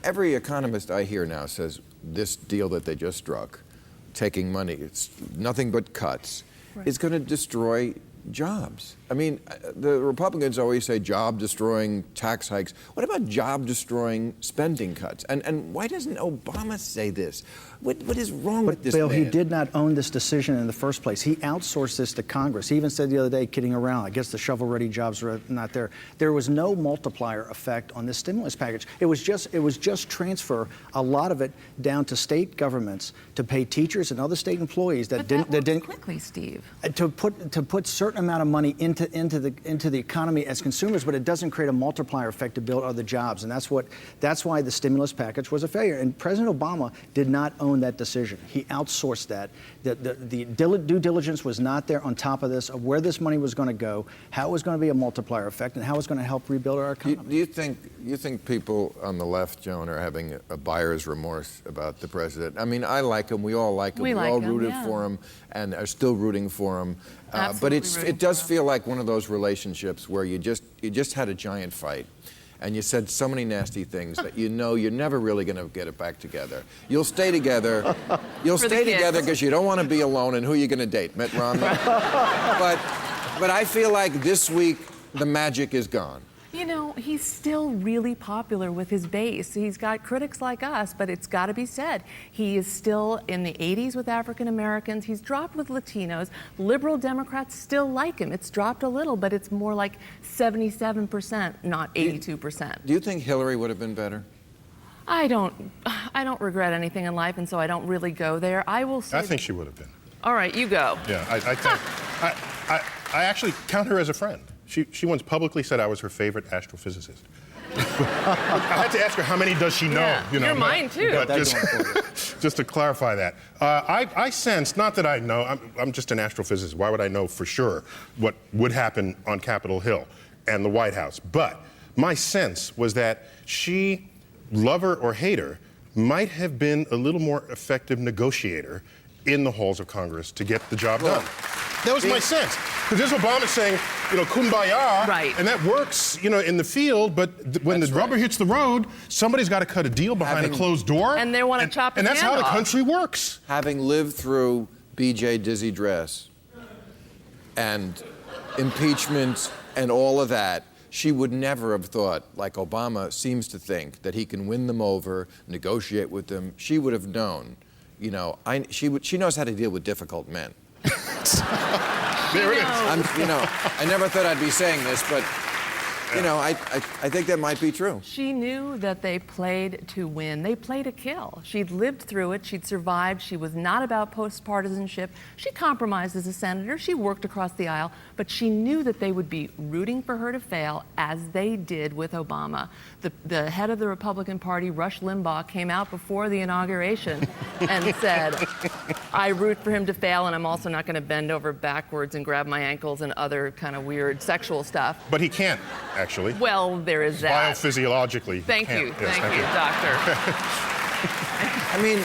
Every economist I hear now says this deal that they just struck, taking money, it's nothing but cuts, is going to destroy jobs. I mean, the Republicans always say job-destroying tax hikes. What about job-destroying spending cuts? And why doesn't Obama say this? What is wrong with this Bill, man? he did not own this decision in the first place. He outsourced this to Congress. He even said the other day, kidding around, I guess the shovel-ready jobs are not there. There was no multiplier effect on this stimulus package. It was just transfer a lot of it down to state governments to pay teachers and other state employees that didn't quickly, Steve. To put certain amount of money into the economy as consumers, but it doesn't create a multiplier effect to build other jobs, and that's why the stimulus package was a failure. And President Obama did not own that decision. He outsourced that. The due diligence was not there on top of this of where this money was going to go, how it was going to be a multiplier effect, and how it was going to help rebuild our economy. Do you think people on the left, Joan, are having a buyer's remorse about the president? I mean, I like him. We all like him. We all rooted for him and are still rooting for him. But it does feel like one of those relationships where you just had a giant fight. And you said so many nasty things that you know you're never really going to get it back together. You'll stay together. You'll stay together because you don't want to be alone. And who are you going to date? Mitt Romney? But I feel like this week the magic is gone. You know, he's still really popular with his base. He's got critics like us, but it's got to be said. He is still in the 80s with African Americans. He's dropped with Latinos. Liberal Democrats still like him. It's dropped a little, but it's more like 77%, not 82%. Do you think Hillary would have been better? I don't regret anything in life, and so I don't really go there. I will say. I think she would have been. All right, you go. Yeah, I actually count her as a friend. She once publicly said I was her favorite astrophysicist. I had to ask her how many does she know. Yeah, you know, you're mine too. But just to clarify that, I sense, not that I know, I'm just an astrophysicist. Why would I know for sure what would happen on Capitol Hill and the White House? But my sense was that she, love her or hate her, might have been a little more effective negotiator in the halls of Congress to get the job done. That was my sense. Because there's Obama saying, kumbaya, right. And that works, in the field, but when the rubber hits the road, somebody's got to cut a deal behind a closed door. And they want to chop his hand off. And that's how the country works. Having lived through B.J. Dizzy Dress and impeachment and all of that, she would never have thought, like Obama seems to think, that he can win them over, negotiate with them. She would have known, she knows how to deal with difficult men. There it is. I never thought I'd be saying this, but I think that might be true. She knew that they played to win. They played to kill. She'd lived through it. She'd survived. She was not about post-partisanship. She compromised as a senator. She worked across the aisle. But she knew that they would be rooting for her to fail, as they did with Obama. The head of the Republican Party, Rush Limbaugh, came out before the inauguration and said, I root for him to fail, and I'm also not going to bend over backwards and grab my ankles and other kind of weird sexual stuff. But he can't, actually. Well, there is that. Biophysiologically. Thank you, doctor. I mean,